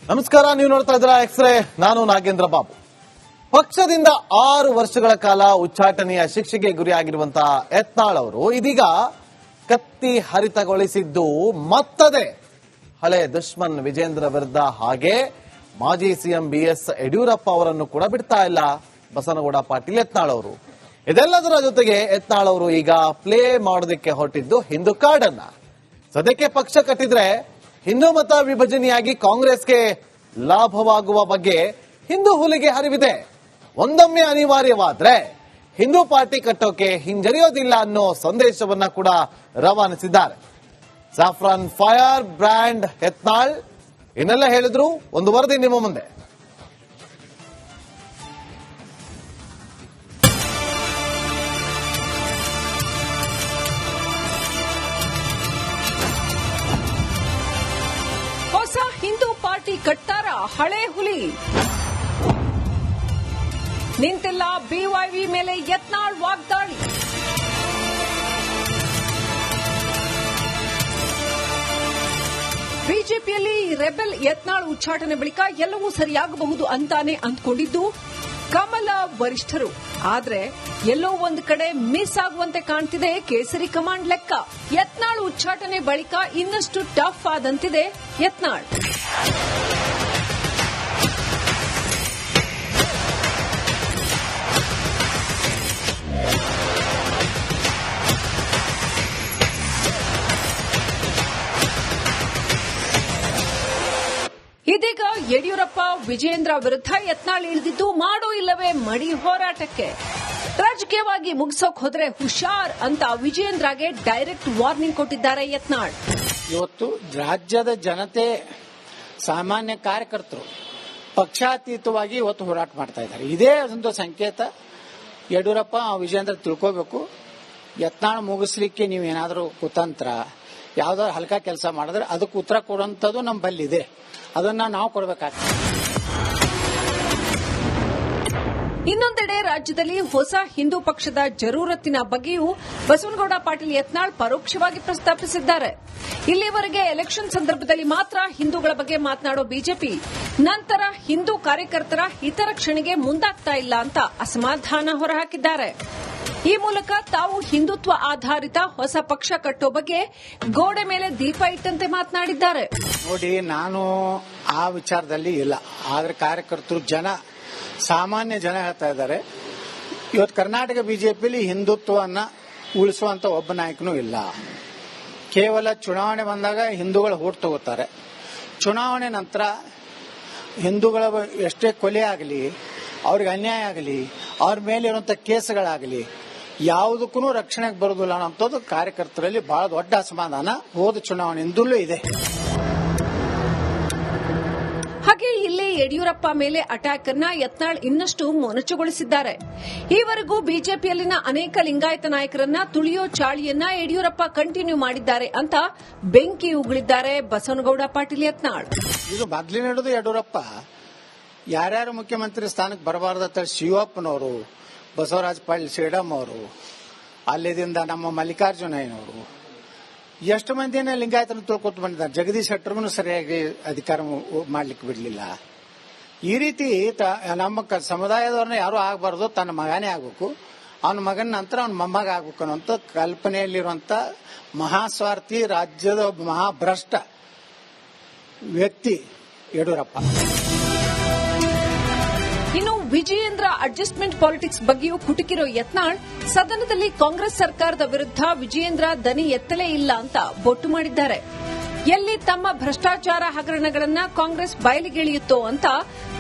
ನಮಸ್ಕಾರ, ನೀವು ನೋಡ್ತಾ ಇದ್ದೀರಾ ಎಕ್ಸ್ರೇ. ನಾನು ನಾಗೇಂದ್ರ ಬಾಬು. ಪಕ್ಷದಿಂದ 6 ವರ್ಷಗಳ ಕಾಲ ಉಚ್ಚಾಟನೆಯ ಶಿಕ್ಷೆಗೆ ಗುರಿಯಾಗಿರುವಂತಹ ಯತ್ನಾಳ್ ಅವರು ಇದೀಗ ಕತ್ತಿ ಹರಿತಗೊಳಿಸಿದ್ದು ಮತ್ತದೇ ಹಳೆ ದುಶ್ಮನ್ ವಿಜೇಂದ್ರ ವಿರುದ್ಧ. ಹಾಗೆ ಮಾಜಿ ಸಿಎಂ BS ಯಡಿಯೂರಪ್ಪ ಅವರನ್ನು ಕೂಡ ಬಿಡ್ತಾ ಇಲ್ಲ ಬಸನಗೌಡ ಪಾಟೀಲ್ ಯತ್ನಾಳ್ ಅವರು. ಇದೆಲ್ಲದರ ಜೊತೆಗೆ ಯತ್ನಾಳ್ ಅವರು ಈಗ ಪ್ಲೇ ಮಾಡೋದಕ್ಕೆ ಹೊರಟಿದ್ದು ಹಿಂದೂ ಕಾರ್ಡ್ ಅನ್ನ. ಸದ್ಯಕ್ಕೆ ಪಕ್ಷ ಕಟ್ಟಿದ್ರೆ ಹಿಂದೂ ಮತ ವಿಭಜನೆಯಾಗಿ ಕಾಂಗ್ರೆಸ್ಗೆ ಲಾಭವಾಗುವ ಬಗ್ಗೆ ಹಿಂದೂ ಹುಲಿಗೆ ಹರಿವಿದೆ. ಒಂದೊಮ್ಮೆ ಅನಿವಾರ್ಯವಾದ್ರೆ ಹಿಂದೂ ಪಾರ್ಟಿ ಕಟ್ಟೋಕೆ ಹಿಂಜರಿಯೋದಿಲ್ಲ ಅನ್ನೋ ಸಂದೇಶವನ್ನ ಕೂಡ ರವಾನಿಸಿದ್ದಾರೆ. ಸಾಫ್ರಾನ್ ಫೈರ್ ಬ್ರ್ಯಾಂಡ್ ಯತ್ನಾಳ್ ಇನ್ನೆಲ್ಲ ಹೇಳಿದ್ರು. ಒಂದು ವರದಿ ನಿಮ್ಮ ಮುಂದೆ. ಹೊಸ ಹಿಂದೂ ಪಾರ್ಟಿ ಕಟ್ಟಾರ ಹಳೆ ಹುಲಿ. ನಿಂತಿಲ್ಲ BYV ಮೇಲೆ ಯತ್ನಾಳ್ ವಾಗ್ದಾಳಿ. ಬಿಜೆಪಿಯಲ್ಲಿ ರೆಬೆಲ್ ಯತ್ನಾಳ್ ಉಚ್ಚಾಟನೆ ಬಳಿಕ ಎಲ್ಲವೂ ಸರಿಯಾಗಬಹುದು ಅಂತಾನೆ ಅಂದ್ಕೊಂಡಿದ್ದು ಕಮಲ ವರಿಷ್ಠರು. ಆದ್ರೆ ಎಲ್ಲೋ ಒಂದು ಕಡೆ ಮಿಸ್ ಆಗುವಂತೆ ಕಾಣ್ತಿದೆ ಕೇಸರಿ ಕಮಾಂಡ್ ಲೆಕ್ಕ. ಯತ್ನಾಳ್ ಉಚ್ಚಾಟನೆ ಬಳಿಕ ಇನ್ನಷ್ಟು ಟಫ್ ಆದಂತಿದೆ ಯತ್ನಾಳ್. ಇದೀಗ ಯಡಿಯೂರಪ್ಪ ವಿಜೇಂದ್ರ ವಿರುದ್ಧ ಯತ್ನಾಳ್ ಇಳಿದಿದ್ದು ಮಾಡೋ ಇಲ್ಲವೇ ಮಡಿ ಹೋರಾಟಕ್ಕೆ. ರಾಜಕೀಯವಾಗಿ ಮುಗಿಸೋಕ್ ಹೋದ್ರೆ ಹುಷಾರ್ ಅಂತ ವಿಜೇಂದ್ರಗೆ ಡೈರೆಕ್ಟ್ ವಾರ್ನಿಂಗ್ ಕೊಟ್ಟಿದ್ದಾರೆ ಯತ್ನಾಳ್. ಇವತ್ತು ರಾಜ್ಯದ ಜನತೆ, ಸಾಮಾನ್ಯ ಕಾರ್ಯಕರ್ತರು ಪಕ್ಷಾತೀತವಾಗಿ ಇವತ್ತು ಹೋರಾಟ ಮಾಡ್ತಾ ಇದ್ದಾರೆ. ಇದೇ ಒಂದು ಸಂಕೇತ. ಯಡಿಯೂರಪ್ಪ ವಿಜೇಂದ್ರ ತಿಳ್ಕೋಬೇಕು. ಯತ್ನಾಳ್ ಮುಗಿಸ್ಲಿಕ್ಕೆ ನೀವೇನಾದ್ರೂ ಕುತಂತ್ರ ಯಾವ್ದಾದ್ರು ಹಲ್ಕ ಕೆಲಸ ಮಾಡಿದ್ರೆ ಅದಕ್ಕೆ ಉತ್ತರ ಕೊಡುವಂಥದ್ದು ನಮ್ಮ ಬಲ್ಲಿದೆ. ಅದನ್ನ ನಾವು ಕೊಡಬೇಕಾಗ್ತದೆ. ಇನ್ನೊಂದೆಡೆ ರಾಜ್ಯದಲ್ಲಿ ಹೊಸ ಹಿಂದೂ ಪಕ್ಷದ ಜರೂರತ್ತಿನ ಬಗ್ಗೆಯೂ ಬಸವನಗೌಡ ಪಾಟೀಲ್ ಯತ್ನಾಳ್ ಪರೋಕ್ಷವಾಗಿ ಪ್ರಸ್ತಾಪಿಸಿದ್ದಾರೆ. ಇಲ್ಲಿವರೆಗೆ ಎಲೆಕ್ಷನ್ ಸಂದರ್ಭದಲ್ಲಿ ಮಾತ್ರ ಹಿಂದೂಗಳ ಬಗ್ಗೆ ಮಾತನಾಡೋ ಬಿಜೆಪಿ ನಂತರ ಹಿಂದೂ ಕಾರ್ಯಕರ್ತರ ಹಿತರಕ್ಷಣೆಗೆ ಮುಂದಾಗ್ತಾ ಇಲ್ಲ ಅಂತ ಅಸಮಾಧಾನ ಹೊರಹಾಕಿದ್ದಾರೆ. ಈ ಮೂಲಕ ತಾವು ಹಿಂದುತ್ವ ಆಧಾರಿತ ಹೊಸ ಪಕ್ಷ ಕಟ್ಟೋ ಬಗ್ಗೆ ಗೋಡೆ ಮೇಲೆ ದೀಪ ಇಟ್ಟಂತೆ ಮಾತನಾಡಿದ್ದಾರೆ. ನೋಡಿ, ನಾನು ಆ ವಿಚಾರದಲ್ಲಿ ಇಲ್ಲ. ಆದ್ರೆ ಕಾರ್ಯಕರ್ತರು, ಸಾಮಾನ್ಯ ಜನ ಹೇಳ್ತಾ ಇದ್ದಾರೆ. ಇವತ್ತು ಕರ್ನಾಟಕ ಬಿಜೆಪಿಯಲ್ಲಿ ಹಿಂದುತ್ವವನ್ನ ಉಳಿಸುವಂತ ಒಬ್ಬ ನಾಯಕನೂ ಇಲ್ಲ. ಕೇವಲ ಚುನಾವಣೆ ಬಂದಾಗ ಹಿಂದೂಗಳು ಓಟ್ ತಗೋತಾರೆ. ಚುನಾವಣೆ ನಂತರ ಹಿಂದೂಗಳ ಎಷ್ಟೇ ಕೊಲೆ ಆಗಲಿ, ಅವ್ರಿಗೆ ಅನ್ಯಾಯ ಆಗಲಿ, ಅವ್ರ ಮೇಲೆ ಇರುವಂತ ಕೇಸ್ಗಳಾಗಲಿ ಯಾವುದಕ್ಕೂ ರಕ್ಷಣೆಗೆ ಬರೋದಿಲ್ಲ ಅನ್ನೋದು ಕಾರ್ಯಕರ್ತರಲ್ಲಿ ಬಹಳ ದೊಡ್ಡ ಅಸಮಾಧಾನ ಹೋದ ಚುನಾವಣೆಯಿಂದಲೂ ಇದೆ. ಹಾಗೆ ಇಲ್ಲಿ ಯಡಿಯೂರಪ್ಪ ಮೇಲೆ ಅಟ್ಯಾಕ್ ಅನ್ನ ಯತ್ನಾಳ್ ಇನ್ನಷ್ಟು ಮೊನಚುಗೊಳಿಸಿದ್ದಾರೆ. ಈವರೆಗೂ ಬಿಜೆಪಿಯಲ್ಲಿನ ಅನೇಕ ಲಿಂಗಾಯತ ನಾಯಕರನ್ನ ತುಳಿಯೋ ಚಾಳಿಯನ್ನ ಯಡಿಯೂರಪ್ಪ ಕಂಟಿನ್ಯೂ ಮಾಡಿದ್ದಾರೆ ಅಂತ ಬೆಂಕಿ ಉಗುಳಿದ್ದಾರೆ ಬಸವನಗೌಡ ಪಾಟೀಲ್ ಯತ್ನಾಳ್. ಇದು ಮೊದಲಿನ ಹಿಡಿದು ಯಡಿಯೂರಪ್ಪ ಯಾರ್ಯಾರು ಮುಖ್ಯಮಂತ್ರಿ ಸ್ಥಾನಕ್ಕೆ ಬರಬಾರ್ದಂತ ಶಿವಪ್ಪನವರು, ಬಸವರಾಜ ಪಾಟೀಲ್ ಸೇಡಂ ಅವರು, ಅಲ್ಲಿದಿಂದ ನಮ್ಮ ಮಲ್ಲಿಕಾರ್ಜುನಯ್ಯನವರು, ಎಷ್ಟು ಮಂದಿನ ಲಿಂಗಾಯತನ ತಿಳ್ಕೊತ ಬಂದಿದ್ದಾರೆ. ಜಗದೀಶ್ ಶೆಟ್ಟರ್ಗೂ ಸರಿಯಾಗಿ ಅಧಿಕಾರ ಮಾಡ್ಲಿಕ್ಕೆ ಬಿಡಲಿಲ್ಲ. ಈ ರೀತಿ ನಮ್ಮ ಸಮುದಾಯದವ್ರನ್ನ ಯಾರು ಆಗಬಾರ್ದು, ತನ್ನ ಮಗನೇ ಆಗಬೇಕು, ಅವನ ಮಗನ ನಂತರ ಅವನ ಮೊಮ್ಮಗ ಆಗಬೇಕು ಅನ್ನೋಂಥ ಕಲ್ಪನೆಯಲ್ಲಿರುವಂತ ಮಹಾಸ್ವಾರ್ಥಿ, ರಾಜ್ಯದ ಮಹಾಭ್ರಷ್ಟ ವ್ಯಕ್ತಿ ಯಡಿಯೂರಪ್ಪ. ಇನ್ನು ವಿಜಯೇಂದ್ರ ಅಡ್ಜಸ್ಟ್ಮೆಂಟ್ ಪಾಲಿಟಿಕ್ಸ್ ಬಗ್ಗೆಯೂ ಕುಟುಕಿರೋ ಯತ್ನಾಳ್ ಸದನದಲ್ಲಿ ಕಾಂಗ್ರೆಸ್ ಸರ್ಕಾರದ ವಿರುದ್ಧ ವಿಜಯೇಂದ್ರ ದನಿ ಎತ್ತಲೇ ಇಲ್ಲ ಅಂತ ಬೊಟ್ಟು ಮಾಡಿದ್ದಾರೆ. ಎಲ್ಲಿ ತಮ್ಮ ಭ್ರಷ್ಟಾಚಾರ ಹಗರಣಗಳನ್ನ ಕಾಂಗ್ರೆಸ್ ಬಯಲಿಗೆಳೆಯುತ್ತೋ ಅಂತ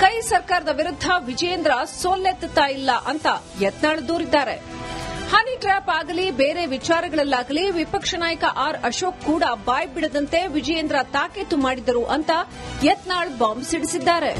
ಕೈ ಸರ್ಕಾರದ ವಿರುದ್ಧ ವಿಜಯೇಂದ್ರ ಸೋಲೆತ್ತುತ್ತಾ ಇಲ್ಲ ಅಂತ ಯತ್ನಾಳ್ ದೂರಿದ್ದಾರೆ. ಹನಿ ಟ್ರ್ಯಾಪ್ ಆಗಲಿ, ಬೇರೆ ವಿಚಾರಗಳಲ್ಲಾಗಲಿ ವಿಪಕ್ಷ ನಾಯಕ ಅಶೋಕ್ ಕೂಡ ಬಾಯ್ ಬಿಡದಂತೆ ವಿಜಯೇಂದ್ರ ತಾಕೀತು ಮಾಡಿದರು ಅಂತ ಯತ್ನಾಳ್ ಬಾಂಬ್ ಸಿಡಿಸಿದ್ದಾರೆ.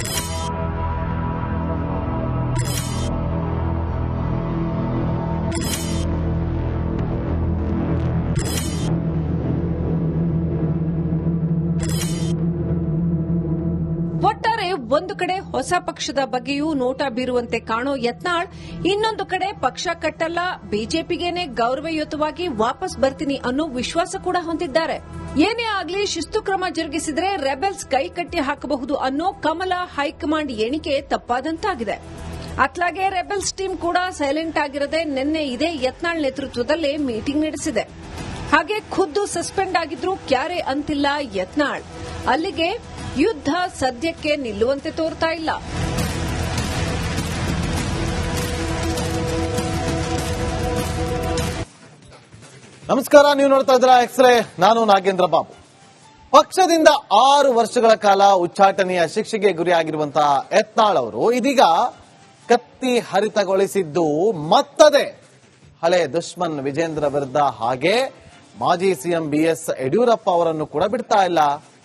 ಒಟ್ಟಾರೆ ಒಂದು ಕಡೆ ಹೊಸ ಪಕ್ಷದ ಬಗ್ಗೆಯೂ ನೋಟ ಬೀರುವಂತೆ ಕಾಣೋ ಯತ್ನಾಳ್ ಇನ್ನೊಂದು ಕಡೆ ಪಕ್ಷ ಕಟ್ಟಲ್ಲ, ಬಿಜೆಪಿಗೇನೆ ಗೌರವಯುತವಾಗಿ ವಾಪಸ್ ಬರ್ತೀನಿ ಅನ್ನೋ ವಿಶ್ವಾಸ ಕೂಡ ಹೊಂದಿದ್ದಾರೆ. ಏನೇ ಆಗ್ಲಿ ಶಿಸ್ತು ಕ್ರಮ ಜರುಗಿಸಿದ್ರೆ ರೆಬೆಲ್ಸ್ ಕೈ ಕಟ್ಟಿ ಹಾಕಬಹುದು ಅನ್ನೋ ಕಮಲ ಹೈಕಮಾಂಡ್ ಎಣಿಕೆ ತಪ್ಪಾದಂತಾಗಿದೆ. ಅತ್ಲಾಗೆ ರೆಬೆಲ್ಸ್ ಟೀಮ್ ಕೂಡ ಸೈಲೆಂಟ್ ಆಗಿರದೆ ನಿನ್ನೆ ಇದೇ ಯತ್ನಾಳ್ ನೇತೃತ್ವದಲ್ಲೇ ಮೀಟಿಂಗ್ ನಡೆಸಿದೆ. ಹಾಗೆ ಖುದ್ದು ಸಸ್ಪೆಂಡ್ ಆಗಿದ್ರು ಕ್ಯಾರೆ ಅಂತಿಲ್ಲ ಯತ್ನಾಳ್. ಅಲ್ಲಿಗೆ ಯುದ್ಧ ಸದ್ಯಕ್ಕೆ ನಿಲ್ಲುವಂತೆ ತೋರ್ತಾ ಇಲ್ಲ. ನಮಸ್ಕಾರ, ನೀವು ನೋಡ್ತಾ ಇದ್ದೀರಾ ಎಕ್ಸ್ರೇ. ನಾನು ನಾಗೇಂದ್ರ ಬಾಬು. ಪಕ್ಷದಿಂದ 6 ವರ್ಷಗಳ ಕಾಲ ಉಚ್ಚಾಟನೆಯ ಶಿಕ್ಷೆಗೆ ಗುರಿಯಾಗಿರುವಂತಹ ಯತ್ನಾಳ್ ಅವರು ಇದೀಗ ಕತ್ತಿ ಹರಿತಗೊಳಿಸಿದ್ದು ಮತ್ತದೇ ಹಳೆ ದುಶ್ಮನ್ ವಿಜೇಂದ್ರ ವಿರುದ್ಧ. ಹಾಗೆ ಮಾಜಿ ಸಿಎಂ ಬಿಎಸ್ ಯಡಿಯೂರಪ್ಪ ಅವರನ್ನು ಕೂಡ ಬಿಡ್ತಾ ಇಲ್ಲ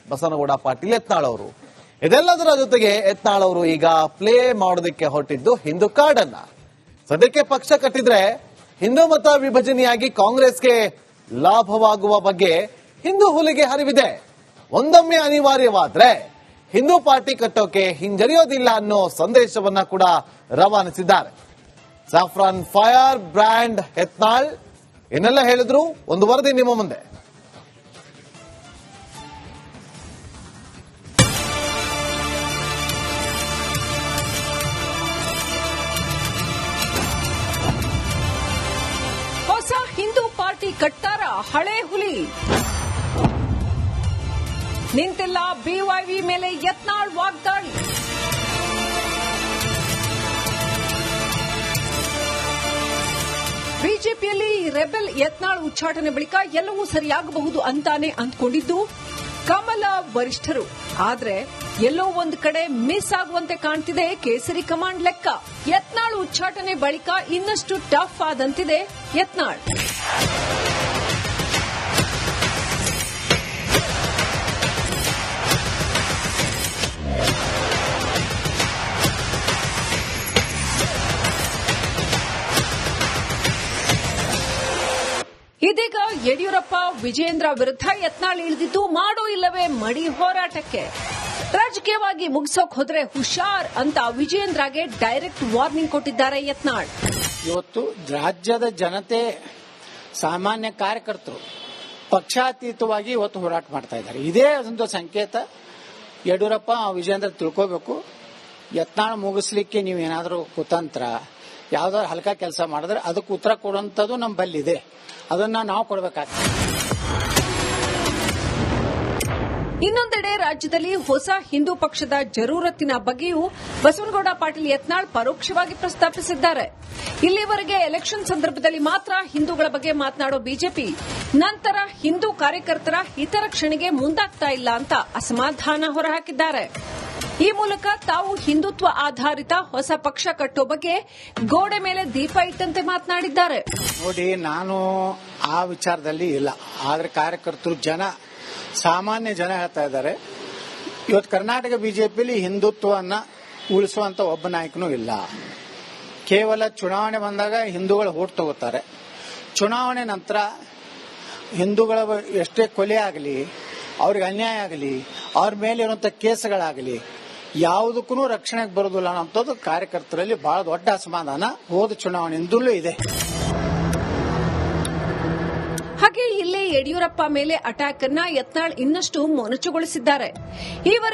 ಬಸವನಗೌಡ ಪಾಟೀಲ್ ಯತ್ನಾಳ್ ಅವರು. ಇದೆಲ್ಲದರ ಜೊತೆಗೆ ಯತ್ನಾಳ್ ಅವರು ಈಗ ಪ್ಲೇ ಮಾಡೋದಕ್ಕೆ ಹೊರಟಿದ್ದು ಹಿಂದೂ ಕಾರ್ಡ್ ಅನ್ನ. ಸದ್ಯಕ್ಕೆ ಪಕ್ಷ ಕಟ್ಟಿದ್ರೆ ಹಿಂದೂ ಮತ ವಿಭಜನೆಯಾಗಿ ಕಾಂಗ್ರೆಸ್ಗೆ ಲಾಭವಾಗುವ ಬಗ್ಗೆ ಹಿಂದೂ ಹುಲಿಗೆ ಹರಿವಿದೆ. ಒಂದೊಮ್ಮೆ ಅನಿವಾರ್ಯವಾದ್ರೆ ಹಿಂದೂ ಪಾರ್ಟಿ ಕಟ್ಟೋಕೆ ಹಿಂಜರಿಯೋದಿಲ್ಲ ಅನ್ನೋ ಸಂದೇಶವನ್ನ ಕೂಡ ರವಾನಿಸಿದ್ದಾರೆ. ಸಾಫ್ರಾನ್ ಫೈರ್ ಬ್ರ್ಯಾಂಡ್ ಯತ್ನಾಳ್ ಏನೆಲ್ಲ ಹೇಳಿದ್ರು, ಒಂದು ವರದಿ ನಿಮ್ಮ ಮುಂದೆ. ಹೊಸ ಹಿಂದೂ ಪಾರ್ಟಿ ಕಟ್ಟಾರ ಹಳೆ ಹುಲಿ. ನಿಂತಿಲ್ಲ ಬಿವೈವಿ ಮೇಲೆ ಯತ್ನಾಳ್ ವಾಗ್ದಾಳಿ. ಬಿಜೆಪಿಯಲ್ಲಿ ರೆಬೆಲ್ ಯತ್ನಾಳ್ ಉಚ್ಚಾಟನೆ ಬಳಿಕ ಎಲ್ಲವೂ ಸರಿಯಾಗಬಹುದು ಅಂತಾನೆ ಅಂದ್ಕೊಂಡಿದ್ದು ಕಮಲ ವರಿಷ್ಠರು. ಆದ್ರೆ ಎಲ್ಲೋ ಒಂದು ಕಡೆ ಮಿಸ್ ಆಗುವಂತೆ ಕಾಣ್ತಿದೆ ಕೇಸರಿ ಕಮಾಂಡ್ ಲೆಕ್ಕ. ಯತ್ನಾಳ್ ಉಚ್ಚಾಟನೆ ಬಳಿಕ ಇನ್ನಷ್ಟು ಟಫ್ ಆದಂತಿದೆ ಯತ್ನಾಳ್. ಇದೀಗ ಯಡಿಯೂರಪ್ಪ ವಿಜೇಂದ್ರ ವಿರುದ್ಧ ಯತ್ನಾಳ್ ಇಳಿದಿದ್ದು ಮಾಡೋ ಇಲ್ಲವೇ ಮಡಿ ಹೋರಾಟಕ್ಕೆ. ರಾಜಕೀಯವಾಗಿ ಮುಗಿಸೋಕ್ ಹೋದ್ರೆ ಹುಷಾರ್ ಅಂತ ವಿಜೇಂದ್ರಗೆ ಡೈರೆಕ್ಟ್ ವಾರ್ನಿಂಗ್ ಕೊಟ್ಟಿದ್ದಾರೆ ಯತ್ನಾಳ್. ಇವತ್ತು ರಾಜ್ಯದ ಜನತೆ, ಸಾಮಾನ್ಯ ಕಾರ್ಯಕರ್ತರು ಪಕ್ಷಾತೀತವಾಗಿ ಇವತ್ತು ಹೋರಾಟ ಮಾಡ್ತಾ ಇದ್ದಾರೆ. ಇದೇ ಒಂದು ಸಂಕೇತ. ಯಡಿಯೂರಪ್ಪ ವಿಜೇಂದ್ರ ತಿಳ್ಕೋಬೇಕು. ಯತ್ನಾಳ್ ಮುಗಿಸ್ಲಿಕ್ಕೆ ನೀವೇನಾದ್ರೂ ಕುತಂತ್ರ ಯಾವ್ದಾದ್ರು ಹಲ್ಕ ಕೆಲಸ ಮಾಡಿದ್ರೆ ಅದಕ್ಕೆ ಉತ್ತರ ಕೊಡುವಂಥದ್ದು ನಮ್ಮ ಬಲ್ಲಿದೆ. ಅದನ್ನ ನಾವು ಕೊಡಬೇಕಾಗ್ತದೆ. ಇನ್ನೊಂದೆಡೆ ರಾಜ್ಯದಲ್ಲಿ ಹೊಸ ಹಿಂದೂ ಪಕ್ಷದ ಜರೂರತ್ತಿನ ಬಗ್ಗೆಯೂ ಬಸವನಗೌಡ ಪಾಟೀಲ್ ಯತ್ನಾಳ್ ಪರೋಕ್ಷವಾಗಿ ಪ್ರಸ್ತಾಪಿಸಿದ್ದಾರೆ. ಇಲ್ಲಿವರೆಗೆ ಎಲೆಕ್ಷನ್ ಸಂದರ್ಭದಲ್ಲಿ ಮಾತ್ರ ಹಿಂದೂಗಳ ಬಗ್ಗೆ ಮಾತನಾಡೋ ಬಿಜೆಪಿ ನಂತರ ಹಿಂದೂ ಕಾರ್ಯಕರ್ತರ ಹಿತರಕ್ಷಣೆಗೆ ಮುಂದಾಗ್ತಾ ಇಲ್ಲ ಅಂತ ಅಸಮಾಧಾನ ಹೊರಹಾಕಿದ್ದಾರೆ. ಈ ಮೂಲಕ ತಾವು ಹಿಂದುತ್ವ ಆಧಾರಿತ ಹೊಸ ಪಕ್ಷ ಕಟ್ಟೋ ಬಗ್ಗೆ ಗೋಡೆ ಮೇಲೆ ದೀಪ ಇಟ್ಟಂತೆ ಮಾತನಾಡಿದ್ದಾರೆ. ನೋಡಿ, ನಾನು ಆ ವಿಚಾರದಲ್ಲಿ ಇಲ್ಲ. ಆದ್ರೆ ಕಾರ್ಯಕರ್ತರು, ಸಾಮಾನ್ಯ ಜನ ಹೇಳ್ತಾ ಇದ್ದಾರೆ. ಇವತ್ತು ಕರ್ನಾಟಕ ಬಿಜೆಪಿಯಲ್ಲಿ ಹಿಂದುತ್ವವನ್ನ ಉಳಿಸುವಂತ ಒಬ್ಬ ನಾಯಕನೂ ಇಲ್ಲ. ಕೇವಲ ಚುನಾವಣೆ ಬಂದಾಗ ಹಿಂದೂಗಳು ಓಟ್ ತಗೋತಾರೆ. ಚುನಾವಣೆ ನಂತರ ಹಿಂದೂಗಳ ಎಷ್ಟೇ ಕೊಲೆ ಆಗಲಿ, ಅವ್ರಿಗೆ ಅನ್ಯಾಯ ಆಗಲಿ, ಅವ್ರ ಮೇಲೆ ಇರುವಂತ ಕೇಸ್ಗಳಾಗಲಿ ಯಾವುದಕ್ಕೂ ರಕ್ಷಣೆಗೆ ಬರೋದಿಲ್ಲ ಅನ್ನೋದು ಕಾರ್ಯಕರ್ತರಲ್ಲಿ ಬಹಳ ದೊಡ್ಡ ಅಸಮಾಧಾನ ಹೋದ ಚುನಾವಣೆಯಿಂದಲೂ ಇದೆ. ಹಾಗೆ ಇಲ್ಲೇ ಯಡಿಯೂರಪ್ಪ ಮೇಲೆ ಅಟ್ಯಾಕ್ ಅನ್ನ ಯತ್ನಾಳ್ ಇನ್ನಷ್ಟು ಮೊನಚುಗೊಳಿಸಿದ್ದಾರೆ.